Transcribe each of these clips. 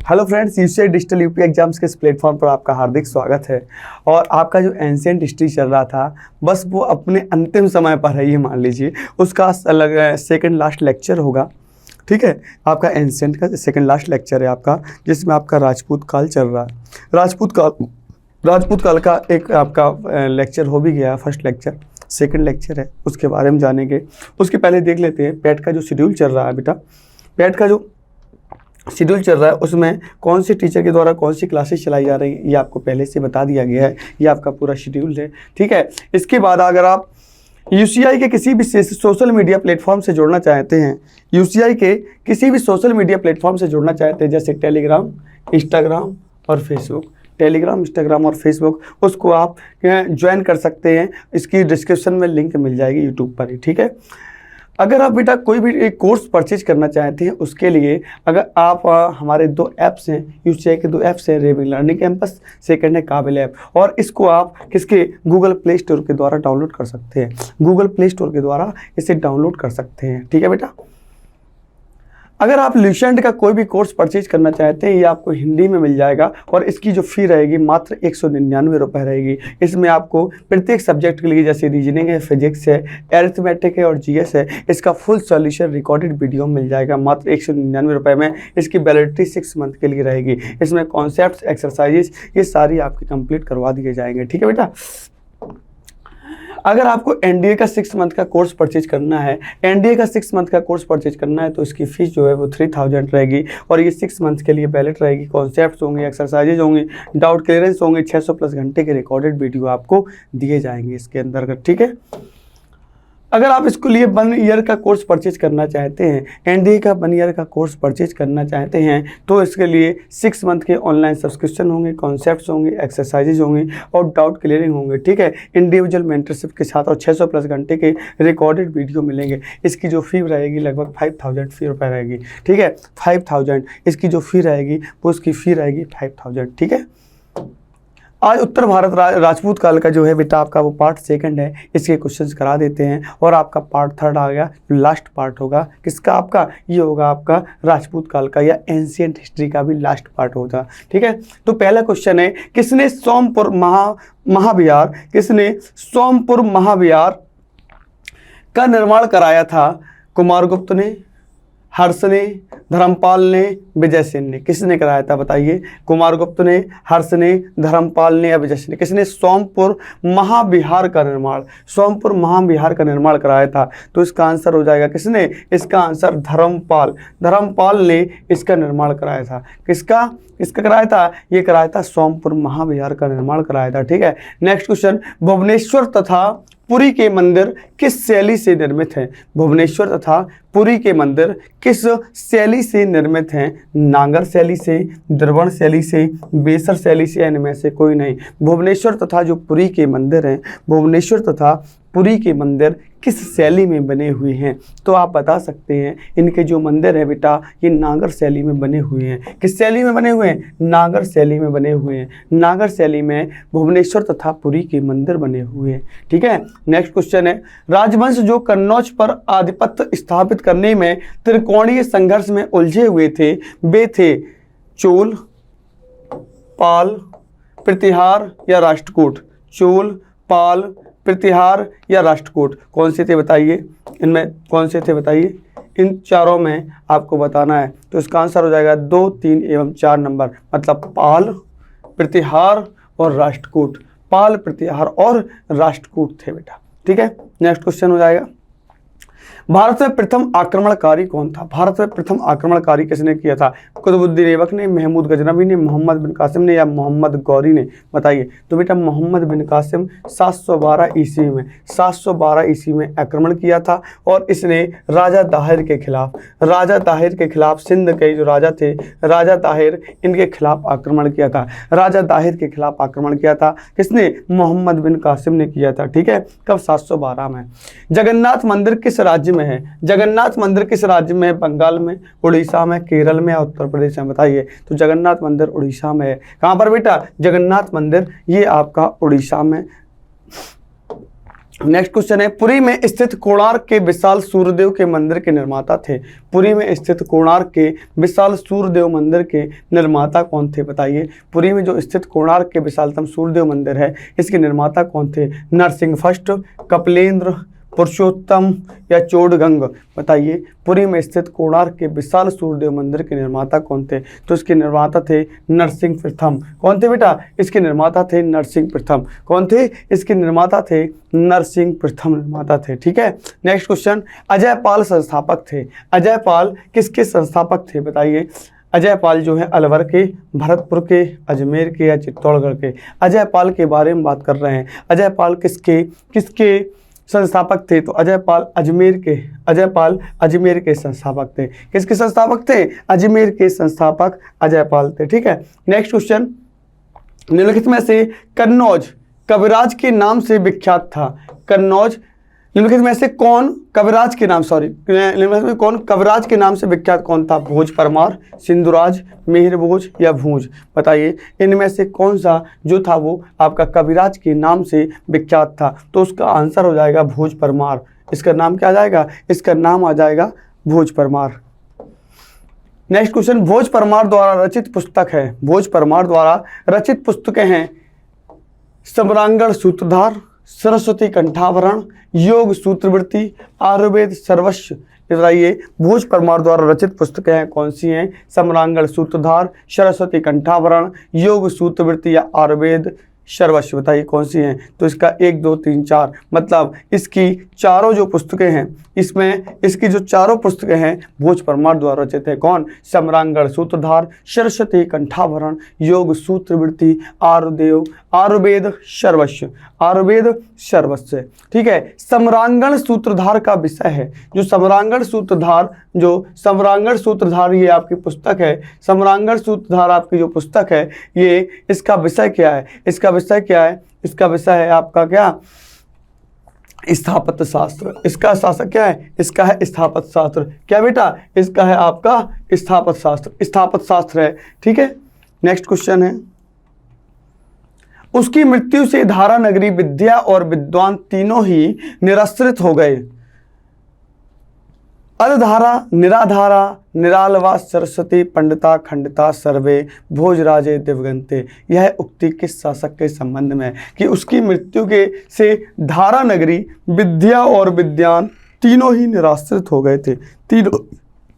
Hello friends, UCI digital UP exams के इस platform पर आपका हार्दिक स्वागत है। और आपका जो एंशिएंट हिस्ट्री चल रहा था, बस वो अपने अंतिम समय पर है, ये मान लीजिए। उसका अलग सेकंड लास्ट लेक्चर होगा, ठीक है। आपका एंशिएंट का सेकंड लास्ट लेक्चर है आपका, जिसमें आपका राजपूत काल चल रहा है। राजपूत काल का एक आपका लेक्चर हो भी गया, फर्स्ट लेक्चर। सेकंड लेक्चर है, उसके बारे में जानेंगे। उसके पहले देख लेते हैं पैट का जो शेड्यूल चल रहा है बेटा। पैट का जो शेड्यूल चल रहा है उसमें कौन से टीचर के द्वारा कौन सी क्लासेस चलाई जा रही हैं, ये आपको पहले से बता दिया गया है। ये आपका पूरा शेड्यूल है, ठीक है। इसके बाद अगर आप यूसीआई के किसी भी सोशल मीडिया प्लेटफॉर्म से जुड़ना चाहते हैं, यूसीआई के किसी भी सोशल मीडिया प्लेटफॉर्म से जुड़ना चाहते हैं, जैसे टेलीग्राम, इंस्टाग्राम और फेसबुक, टेलीग्राम, इंस्टाग्राम और फेसबुक, उसको आप ज्वाइन कर सकते हैं। इसकी डिस्क्रिप्शन में लिंक मिल जाएगी यूट्यूब पर ही, ठीक है। अगर आप बेटा कोई भी एक कोर्स परचेज करना चाहते हैं, उसके लिए अगर आप हमारे दो ऐप्स हैं, यूसीआई के दो ऐप्स हैं, रेविंग लर्निंग कैंपस, सेकंड है काबिल ऐप। और इसको आप किसके गूगल प्ले स्टोर के द्वारा डाउनलोड कर सकते हैं। गूगल प्ले स्टोर के द्वारा इसे डाउनलोड कर सकते हैं, ठीक है बेटा। अगर आप ल्यूसेंट का कोई भी कोर्स परचेज करना चाहते हैं, ये आपको हिंदी में मिल जाएगा और इसकी जो फ़ी रहेगी मात्र 199 रुपये रहेगी। इसमें आपको प्रत्येक सब्जेक्ट के लिए, जैसे रीजनिंग है, फिजिक्स है, अरिथमेटिक है और जीएस है, इसका फुल सॉल्यूशन रिकॉर्डेड वीडियो मिल जाएगा मात्र 199 रुपये में। इसकी वैलिडिटी 6 मंथ के लिए रहेगी। इसमें कॉन्सेप्ट्स, एक्सरसाइजेस ये सारी आपकी कंप्लीट करवा दिए जाएंगे, ठीक है बेटा। अगर आपको एनडीए का 6 मंथ का कोर्स परचेज करना है, एनडीए का 6 मंथ का कोर्स परचेज करना है, तो इसकी फ़ीस जो है वो 3000 रहेगी। और ये 6 मंथ के लिए वैलिड रहेगी। कॉन्सेप्ट्स होंगे, एक्सरसाइजेज होंगे, डाउट क्लियरेंस होंगे, 600+ घंटे के रिकॉर्डेड वीडियो आपको दिए जाएंगे इसके अंतर्गत, ठीक है। अगर आप इसको लिए 1 ईयर का कोर्स परचेज करना चाहते हैं, एनडीए का 1 ईयर का कोर्स परचेज करना चाहते हैं, तो इसके लिए 6 मंथ के ऑनलाइन सब्सक्रिप्शन होंगे, कॉन्सेप्ट्स होंगे, एक्सरसाइजेज होंगे और डाउट क्लियरिंग होंगे, ठीक है। इंडिविजुअल मेंटरशिप के साथ और 600+ घंटे के रिकॉर्डेड वीडियो मिलेंगे। इसकी जो फ़ी रहेगी लगभग 5000 रुपये रहेगी, ठीक है। 5000 इसकी जो फ़ी रहेगी वो उसकी फ़ी रहेगी 5000, ठीक है। आज उत्तर भारत राजपूत काल का जो है बेटा आपका वो पार्ट 2 है, इसके क्वेश्चंस करा देते हैं। और आपका पार्ट 3 आ गया, लास्ट पार्ट होगा किसका, आपका ये होगा आपका राजपूत काल का या एंशिएंट हिस्ट्री का भी लास्ट पार्ट होगा, ठीक है। तो पहला क्वेश्चन है, किसने सोमपुर महाविहार का निर्माण कराया था? कुमारगुप्त ने, हर्ष ने, धर्मपाल ने, विजय सेन ने। किसने कराया था बताइए? कुमारगुप्त ने, हर्ष ने, धर्मपाल ने या विजय सेन ने। किसने सोमपुर महाविहार का निर्माण कराया था? तो इसका आंसर हो जाएगा किसने? इसका आंसर धर्मपाल ने इसका निर्माण कराया था। किसका कराया था? ये कराया था सोमपुर महाविहार का निर्माण कराया था, ठीक है। नेक्स्ट क्वेश्चन, भुवनेश्वर तथा पुरी के मंदिर किस शैली से निर्मित हैं? भुवनेश्वर तथा पुरी के मंदिर किस शैली से निर्मित हैं? नागर शैली से, द्रविड़ शैली से, बेसर शैली से, इनमें से कोई नहीं। भुवनेश्वर तथा जो पुरी के मंदिर हैं, भुवनेश्वर तथा पुरी के मंदिर किस शैली में बने हुए हैं? तो आप बता सकते हैं इनके जो मंदिर है बेटा, ये नागर शैली में बने हुए हैं। किस शैली में बने हुए हैं? नागर शैली में बने हुए हैं। नागर शैली में भुवनेश्वर तथा पुरी के मंदिर बने हुए हैं, ठीक है। नेक्स्ट क्वेश्चन है, राजवंश जो कन्नौज पर आधिपत्य स्थापित करने में त्रिकोणीय संघर्ष में उलझे हुए थे, वे थे चोल, पाल, प्रतिहार या राष्ट्रकूट? चोल, पाल, प्रतिहार या राष्ट्रकूट, कौन से थे बताइए? इनमें कौन से थे बताइए? इन चारों में आपको बताना है। तो इसका आंसर हो जाएगा 2, 3 एवं 4 नंबर, मतलब पाल, प्रतिहार और राष्ट्रकूट। पाल, प्रतिहार और राष्ट्रकूट थे बेटा, ठीक है। नेक्स्ट क्वेश्चन हो जाएगा, भारत में प्रथम आक्रमणकारी कौन था? भारत में प्रथम आक्रमणकारी किसने किया था? कुतुबुद्दीन ऐबक ने, महमूद गजनवी ने, मोहम्मद बिन कासिम ने या मोहम्मद गौरी ने? बताइए। तो बेटा मोहम्मद बिन कासिम 712 ईस्वी में आक्रमण किया था। और इसने राजा ताहिर के खिलाफ सिंध के जो राजा थे, राजा ताहिर, इनके खिलाफ आक्रमण किया था। राजा ताहिर के खिलाफ आक्रमण किया था किसने? मोहम्मद बिन कासिम ने किया था, ठीक है। कब? 712 में। जगन्नाथ मंदिर किस राज्य में है? जगन्नाथ मंदिर किस राज्य में है? बंगाल में, उड़ीसा में, केरल में या उत्तर प्रदेश में? बताइए। तो जगन्नाथ मंदिर उड़ीसा में है। कहाँ पर बेटा? जगन्नाथ मंदिर ये आपका उड़ीसा में नेक्स्ट क्वेश्चन है, पुरी में स्थित कोणार्क के विशाल सूर्यदेव के मंदिर के निर्माता थे। पुरी में स्थित कोणार्क के विशाल सूर्यदेव मंदिर के निर्माता कौन थे बताइए। पुरी में जो स्थित कोणार्क के विशालतम सूर्यदेव मंदिर है, इसके निर्माता कौन थे? नरसिंह फर्स्ट, कपिलेंद्र, पुरुषोत्तम या चोडगंग बताइए। पुरी में स्थित कोणार्क के विशाल सूर्यदेव मंदिर के निर्माता कौन थे? तो इसके निर्माता थे नरसिंह प्रथम। कौन थे बेटा? इसके निर्माता थे नरसिंह प्रथम। कौन थे? इसके निर्माता थे नरसिंह प्रथम निर्माता थे। ठीक है। नेक्स्ट क्वेश्चन, अजय पाल संस्थापक थे। अजय पाल किसके संस्थापक थे बताइए। अजय पाल जो है अलवर के, भरतपुर के, अजमेर के या चित्तौड़गढ़ के। अजय पाल के बारे में बात कर रहे हैं। अजय पाल किसके संस्थापक थे? तो अजय पाल अजमेर के संस्थापक थे। किसके संस्थापक थे? अजमेर के संस्थापक अजय पाल थे। ठीक है। नेक्स्ट क्वेश्चन, निम्नलिखित में से कन्नौज कविराज के नाम से विख्यात था। कन्नौज निम्नलिखित में से कौन कविराज के नाम निम्नलिखित में कौन कविराज के नाम से विख्यात कौन था? भोज परमार, सिंधुराज, मिहिरभोज या भूज बताइए। इनमें से कौन सा जो था वो आपका कविराज के नाम से विख्यात था? तो उसका आंसर हो जाएगा भोज परमार। इसका नाम क्या आ जाएगा? इसका नाम आ जाएगा भोज परमार। नेक्स्ट क्वेश्चन, भोज परमार द्वारा रचित पुस्तक है। भोज परमार द्वारा रचित पुस्तकें हैं सम्रांगण सूत्रधार, सरस्वती कंठाभरण, योग सूत्रवृत्ति, आयुर्वेद सर्वस्व बताइए। भोज परमार द्वारा रचित पुस्तकें हैं कौन सी हैं? सम्रांगण सूत्रधार, सरस्वती कंठाभरण, योग सूत्रवृत्ति या आयुर्वेद सर्वस्व बताइए कौन सी हैं? तो इसका 1 2 3 4 मतलब इसकी चारों जो पुस्तकें हैं, इसमें इसकी जो चारों पुस्तकें हैं भोज परमार द्वारा रचित है। कौन? सम्रांगण सूत्रधार, सरस्वती कंठाभरण, योग सूत्रवृत्ति, आयुर्वेद सर्वस्व। ठीक है। सम्रांगण सूत्रधार का विषय है जो सम्रांगण सूत्रधार ये आपकी पुस्तक है। सम्रांगण सूत्रधार आपकी जो पुस्तक है ये इसका विषय क्या है? इसका विषय है आपका क्या? स्थापत्य शास्त्र। इसका शासक क्या है? इसका है स्थापत्य शास्त्र। क्या बेटा? इसका है आपका स्थापत्य शास्त्र है। ठीक है। नेक्स्ट क्वेश्चन है, उसकी मृत्यु से धारा नगरी विद्या और विद्वान तीनों ही निराश्रित हो गए। अधधारा, निराधारा, निरालवा, सरस्वती, पंडिता, खंडिता, सर्वे, भोजराजे, दिवगंते। यह उक्ति किस शासक के संबंध में है कि उसकी मृत्यु के से धारा नगरी विद्या और विद्वान तीनों ही निराश्रित हो गए थे। तीनों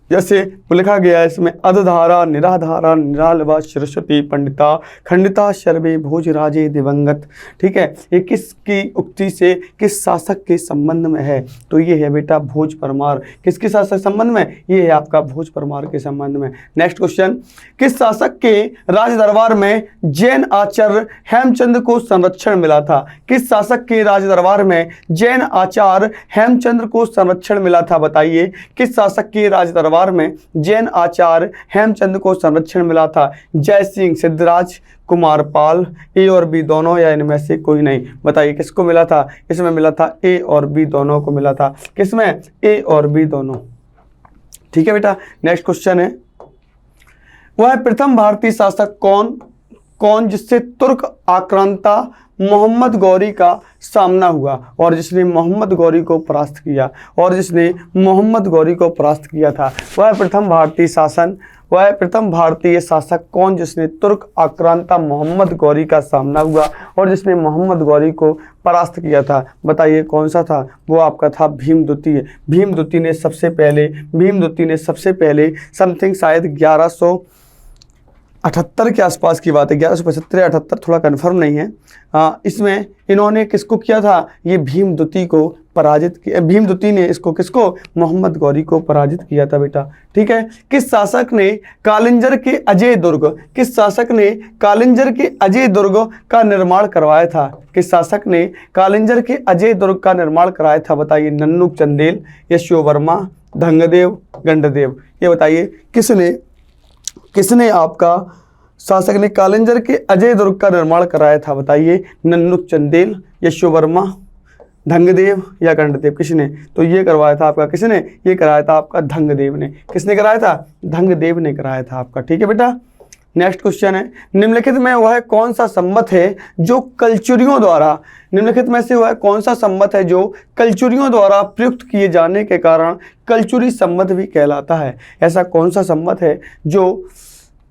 जैसे लिखा गया है इसमें, अधधारा, निराधारा, निरालवा, सरस्वती, पंडिता, खंडिता, सर्वे, भोजराजे, दिवंगत। ठीक है। ये किसकी उक्ति से किस शासक के संबंध में है? तो ये है बेटा भोज परमार। किसके शासक संबंध में? ये है आपका भोज परमार के संबंध में। नेक्स्ट क्वेश्चन, किस शासक के राज दरबार में जैन आचार्य हेमचंद को संरक्षण मिला था? किस शासक के राज दरबार में जैन आचार्य हेमचंद को संरक्षण मिला था बताइए। किस शासक के राज दरबार में जैन आचार्य हेमचंद को संरक्षण मिला था? जय सिंह, सिद्धराज, कुमारपाल, ए और बी दोनों या इनमें से कोई नहीं बताइए। किसको मिला था? इसमें मिला था ए और बी दोनों को मिला था। किसमें? ए और बी दोनों। ठीक है बेटा। नेक्स्ट क्वेश्चन है, वह प्रथम भारतीय शासक कौन जिससे तुर्क आक्रांता मोहम्मद गौरी का सामना हुआ और जिसने मोहम्मद गौरी को परास्त किया था? वह प्रथम भारतीय शासक कौन जिसने तुर्क आक्रांता मोहम्मद गौरी का सामना हुआ और जिसने मोहम्मद गौरी को परास्त किया था बताइए कौन सा था? वो आपका था भीमद्वितीय। भीमद्वितीय ने सबसे पहले समथिंग शायद 1178 के आसपास की बात है, 1175 या 78, थोड़ा कन्फर्म नहीं है। इसमें इन्होंने किसको किया था? ये भीमद्वितीय को पराजित किया। भीमद्वितीय ने किसको? मोहम्मद गौरी को पराजित किया था बेटा। ठीक है। किस शासक ने कालिंजर के अजय दुर्ग का निर्माण करवाया था? किस शासक ने कालिंजर के अजय दुर्ग का निर्माण कराया था बताइए। नन्नुक चंदेल, यशोवर्मा, धंगदेव, गंडदेव। ये बताइए किसने आपका शासक ने कालिंजर के अजय दुर्ग का निर्माण कराया था बताइए। नन्नुक चंदेल, यशोवर्मा, धंगदेव या गंडदेव। किसने? तो ये करवाया था आपका किसने? ये कराया था आपका धंगदेव ने। किसने कराया था? धंगदेव ने कराया था आपका। ठीक है बेटा। नेक्स्ट क्वेश्चन है, निम्नलिखित में वह कौन सा संवत है जो कलचुरियों द्वारा, निम्नलिखित में से वह कौन सा संवत है जो कलचुरियों द्वारा प्रयुक्त किए जाने के कारण कलचुरी संवत भी कहलाता है। ऐसा कौन सा संवत है जो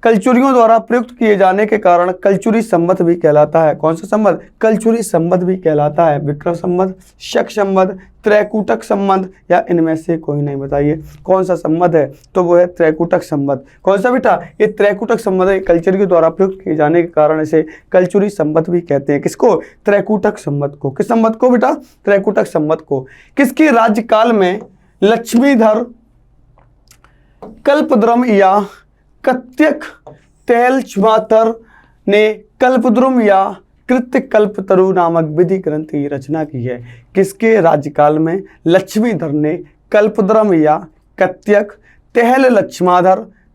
कलचुरियों द्वारा प्रयुक्त किए जाने के कारण कलचुरी संवत भी कहलाता है? कौन सा संवत? कलचुरी संवत भी कहलाता है। विक्रम संवत, शक संवत, त्रैकूटक संवत या इनमें से कोई नहीं? बताइए कौन सा संवत है? तो वो है त्रैकूटक संवत। कौन सा बेटा? ये त्रैकूटक संवत है। कलचुरियों द्वारा प्रयुक्त किए जाने के कारण इसे कलचुरी संवत भी कहते हैं। किसको? त्रैकूटक संवत को। किस संवत को बेटा? त्रैकूटक संवत को। किसके राज्यकाल में लक्ष्मीधर, कल्पद्रुम या कत्यक तैलच्मातर ने कल्पद्रुम या कृत्यकल्पतरु नामक विधि ग्रंथ की रचना की है? किसके राज्यकाल में लक्ष्मीधर ने कल्पद्रुम या कत्यक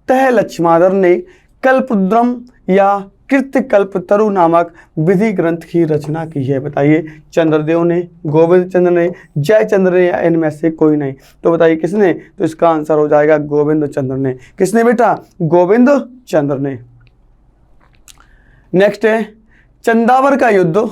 तैलच्माधर ने कल्पद्रुम या कृत्यकल्पतरु नामक विधि ग्रंथ की रचना की है? बताइए चंद्रदेव ने, गोविंद चंद्र ने, जयचंद्र ने या इनमें से कोई नहीं? तो बताइए किसने? तो इसका आंसर हो जाएगा गोविंद चंद्र ने। किसने बेटा? गोविंद चंद्र ने। नेक्स्ट है चंदावर का युद्ध।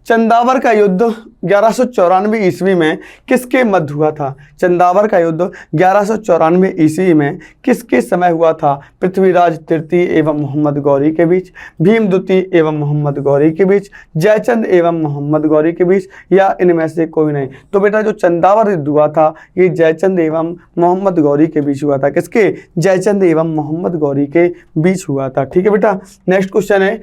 चंदावर का युद्ध 1194 ईस्वी में किसके मध्य हुआ था? चंदावर का युद्ध 1194 ईस्वी में किसके समय हुआ था? पृथ्वीराज तृतीय एवं मोहम्मद गौरी के बीच, भीम द्वितीय एवं मोहम्मद गौरी के बीच, जयचंद एवं मोहम्मद गौरी के बीच या इनमें से कोई नहीं? तो बेटा जो चंदावर युद्ध हुआ था ये जयचंद एवं मोहम्मद गौरी के बीच हुआ था। किसके? जयचंद एवं मोहम्मद गौरी के बीच हुआ था। ठीक है बेटा। नेक्स्ट क्वेश्चन है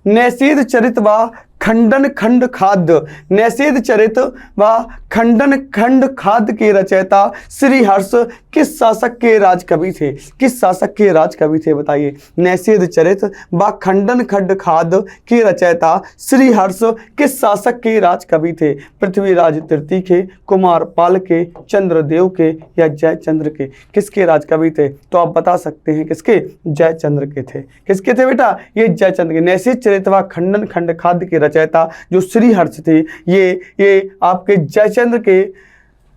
नैषेध चरित व खंडन खंड खाद्य। नैषेध चरित व खंडन खंड खाद्य के रचयिता श्री हर्ष किस शासक के राजकवि थे? किस शासक के राजकवि थे? बताइए। नैषेध चरित व खंडन खंड खाद्य के रचयिता श्री हर्ष किस शासक के राजकवि थे? पृथ्वीराज तृतीय के, कुमारपाल के, चंद्रदेव के या जयचंद्र के? किसके राजकवि थे? तो आप बता सकते हैं किसके? जयचंद्र के थे। किसके थे बेटा? ये जयचंद्र के। नैषेध चरित व खंडन खंड खाद्य के रचयिता जो श्री हर्ष थे ये आपके जयचंद्र के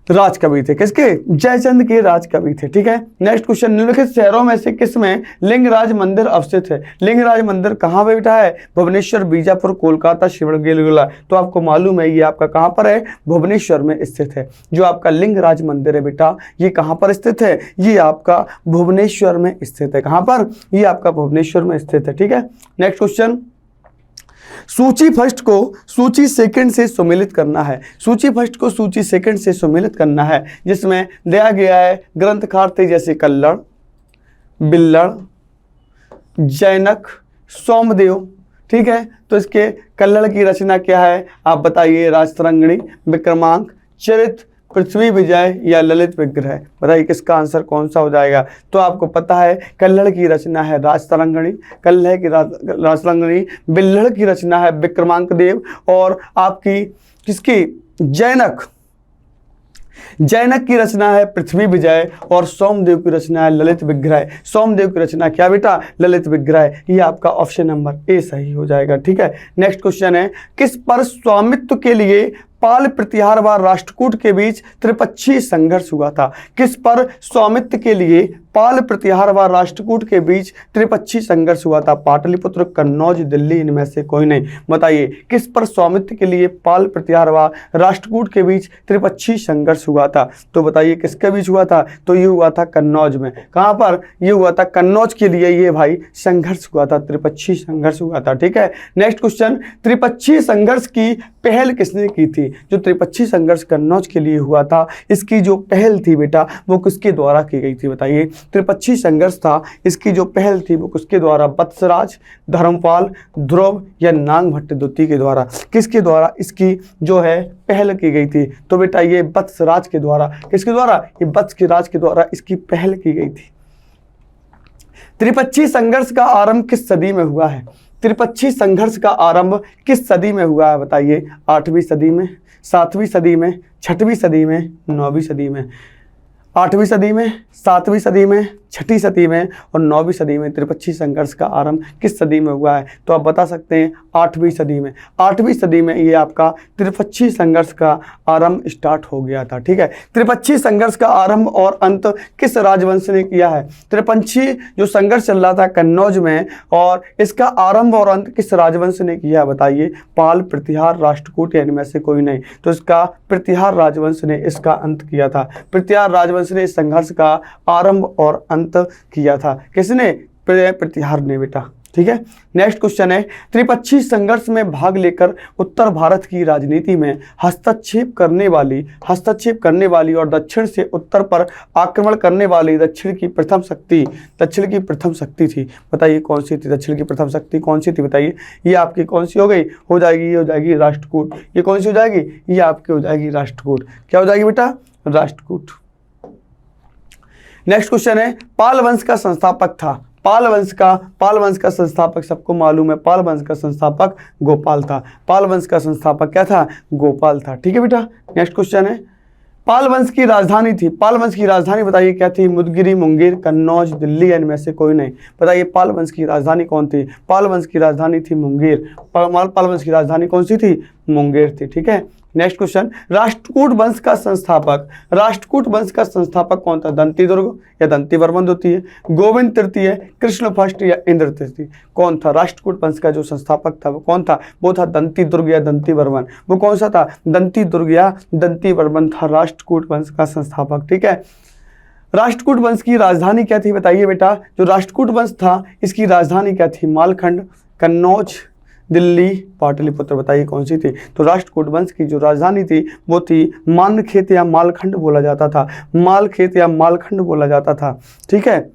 राजकवि थे। किसके? जयचंद्र के राजकवि थे। ठीक है। नेक्स्ट क्वेश्चन, निम्नलिखित शहरों में से किसमें लिंगराज मंदिर अवस्थित है? लिंगराज मंदिर कहाँ पे बेटा है? भुवनेश्वर, बीजापुर, कोलकाता, शिवगंगा। तो आपको मालूम है ये आपका कहाँ पर है? भुवनेश्वर में स्थित है। जो आपका लिंगराज मंदिर है बेटा ये कहाँ पर स्थित है? ये आपका भुवनेश्वर में स्थित है। कहाँ पर? ये आपका भुवनेश्वर में स्थित है। ठीक है। नेक्स्ट क्वेश्चन, सूची फर्स्ट को सूची सेकंड से सुमेलित करना है। सूची फर्स्ट को सूची सेकंड से सुमेलित करना है जिसमें दिया गया है ग्रंथकार थे जैसे कल्लड़, बिल्लड़, जैनक, सोमदेव। ठीक है। तो इसके कल्लड़ की रचना क्या है आप बताइए? राजतरंगिणी, विक्रमांक, चरित, पृथ्वी विजय या ललित विग्रह? बताइए किसका आंसर कौन सा हो जाएगा? तो आपको पता है कल्लड़ की रचना है राजतरंगिणी, राजतरंगिणी, बिल्लड़ की रचना है विक्रमांक देव और आपकी किसकी? जैनक की रचना है पृथ्वी विजय और सोमदेव की रचना है ललित विग्रह। सोमदेव की रचना क्या बेटा? ललित विग्रह। ये आपका ऑप्शन नंबर ए सही हो जाएगा। ठीक है। नेक्स्ट क्वेश्चन है, किस पर स्वामित्व के लिए पाल प्रतिहार व राष्ट्रकूट के बीच त्रिपक्षीय संघर्ष हुआ था? किस पर स्वामित्व के लिए पाल प्रतिहार व राष्ट्रकूट के बीच त्रिपक्षीय संघर्ष हुआ था? पाटलिपुत्र, कन्नौज, दिल्ली, इनमें से कोई नहीं? बताइए किस पर स्वामित्व के लिए पाल प्रतिहार व राष्ट्रकूट के बीच त्रिपक्षीय संघर्ष हुआ था? तो बताइए किसके बीच हुआ था? तो ये हुआ था कन्नौज में। कहाँ पर? ये हुआ था कन्नौज के लिए ये भाई संघर्ष हुआ था, त्रिपक्षीय संघर्ष हुआ था। ठीक है। नेक्स्ट क्वेश्चन, त्रिपक्षीय संघर्ष की पहल किसने की थी? जो त्रिपक्षीय संघर्ष कन्नौज के लिए हुआ था इसकी जो पहल थी बेटा वो किसके द्वारा की गई थी? बताइए। त्रिपक्षीय संघर्ष था इसकी जो पहल थी वो किसके द्वारा? वत्सराज, धर्मपाल, ध्रुव या नागभट्ट द्वितीय के द्वारा? किसके द्वारा इसकी जो है पहल की गई थी? तो बेटा ये वत्सराज के द्वारा। किसके द्वारा? ये वत्सराज के द्वारा इसकी पहल की गई थी। त्रिपक्षीय संघर्ष का आरंभ किस सदी में हुआ है? त्रिपक्षीय संघर्ष का आरंभ किस सदी में हुआ है? बताइए। 8वीं सदी में, 7वीं सदी में, 6वीं सदी में, 9वीं सदी में? 8वीं सदी में, 7वीं सदी में, 6ठी सदी में और 9वीं सदी में त्रिपक्षीय संघर्ष का आरंभ किस सदी में हुआ है? तो आप बता सकते हैं 8वीं सदी में। 8वीं सदी में ये आपका त्रिपक्षीय संघर्ष का आरंभ स्टार्ट हो गया था। ठीक है, त्रिपक्षीय संघर्ष का आरंभ और अंत किस राजवंश ने किया है? त्रिपक्षीय जो संघर्ष चल रहा था कन्नौज में, और इसका आरंभ और अंत किस राजवंश ने किया? बताइए। पाल, प्रतिहार, राष्ट्रकूट या इनमें से कोई नहीं। तो इसका प्रतिहार राजवंश ने इसका अंत किया था। प्रतिहार राजवंश ने इस संघर्ष का आरंभ और अंत किया था। किसने? प्रतिहार ने बेटा। ठीक है, नेक्स्ट क्वेश्चन है, त्रिपक्षीय संघर्ष में भाग लेकर उत्तर भारत की राजनीति में हस्तक्षेप करने वाली और दक्षिण से उत्तर पर आक्रमण करने वाली दक्षिण की प्रथम शक्ति थी। बताइए कौन सी थी? दक्षिण की प्रथम शक्ति कौन सी थी? बताइए। ये आपकी कौन सी हो गई? हो जाएगी, ये हो जाएगी राष्ट्रकूट। ये कौन सी हो जाएगी? ये आपकी हो जाएगी राष्ट्रकूट। क्या हो जाएगी बेटा? राष्ट्रकूट। नेक्स्ट क्वेश्चन है, पाल वंश का संस्थापक था। पाल वंश का संस्थापक सबको मालूम है, पाल वंश का संस्थापक गोपाल था। पाल वंश का संस्थापक क्या था? गोपाल था। ठीक है बेटा, नेक्स्ट क्वेश्चन है, पाल वंश की राजधानी थी। पाल वंश की राजधानी बताइए क्या थी? मुदगिरी, मुंगेर, कन्नौज, दिल्ली, इनमें से कोई नहीं। बताइए पाल वंश की राजधानी कौन थी? पाल वंश की राजधानी थी मुंगेर। पाल वंश की राजधानी कौन सी थी? मुंगेर थी। ठीक है, नेक्स्ट क्वेश्चन, राष्ट्रकूट वंश का संस्थापक कौन था? दंती दुर्ग या दंती वर्मन द्वितीय, गोविंद तृतीय, कृष्ण फर्स्ट या इंद्र तृतीय? कौन था? राष्ट्रकूट वंश का जो संस्थापक था वो कौन था? वो था दंती दुर्ग या दंती वर्मन। वो कौन सा था? दंती दुर्ग या दंती वर्मन था राष्ट्रकूट वंश का संस्थापक। ठीक है, राष्ट्रकूट वंश की राजधानी क्या थी? बताइए बेटा। जो राष्ट्रकूट वंश था इसकी राजधानी क्या थी? मालखंड, कन्नौज, दिल्ली, पाटलिपुत्र। बताइए कौन सी थी? तो राष्ट्रकूट वंश की जो राजधानी थी वो थी मानखेत या मालखंड बोला जाता था। मालखेत या मालखंड बोला जाता था। ठीक है,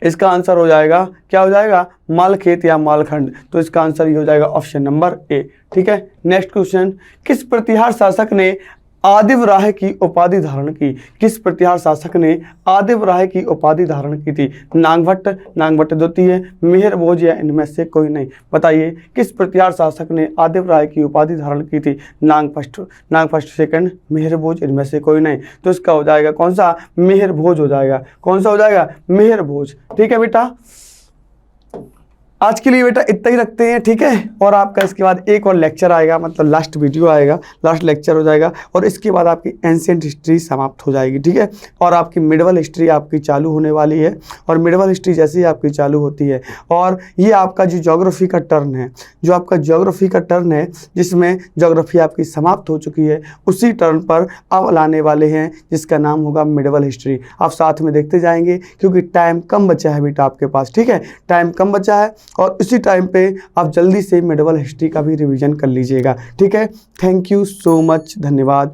इसका आंसर हो जाएगा, क्या हो जाएगा? मालखेत या मालखंड। तो इसका आंसर ये हो जाएगा ऑप्शन नंबर ए। ठीक है, नेक्स्ट क्वेश्चन, किस प्रतिहार शासक ने आदिवराह की उपाधि धारण की? किस प्रतिहार शासक ने आदिवराह की उपाधि धारण की थी? नागभट्ट द्वितीय, मेहर भोज या इनमें से कोई नहीं। बताइए किस प्रतिहार शासक ने आदिवराह की उपाधि धारण की थी? नाग फर्स्ट सेकंड, मेहर भोज, इनमें से कोई नहीं। तो इसका हो जाएगा कौन सा? मेहर भोज हो जाएगा। कौन सा हो जाएगा? मेहर भोज। ठीक है बेटा, आज के लिए बेटा इतना ही रखते हैं। ठीक है, और आपका इसके बाद एक और लेक्चर आएगा, मतलब लास्ट वीडियो आएगा, लास्ट लेक्चर हो जाएगा, और इसके बाद आपकी एंशिएंट हिस्ट्री समाप्त हो जाएगी। ठीक है, और आपकी मिडवल हिस्ट्री आपकी चालू होने वाली है। और मिडवल हिस्ट्री जैसे ही आपकी चालू होती है, और ये आपका जो ज्योग्राफी का टर्न है, जिसमें ज्योग्राफी आपकी समाप्त हो चुकी है, उसी टर्न पर अब लाने वाले हैं जिसका नाम होगा मिडवल हिस्ट्री। आप साथ में देखते जाएंगे क्योंकि टाइम कम बचा है बेटा आपके पास। ठीक है, टाइम कम बचा है, और इसी टाइम पे आप जल्दी से मिडवल हिस्ट्री का भी रिवीजन कर लीजिएगा। ठीक है, थैंक यू सो मच, धन्यवाद।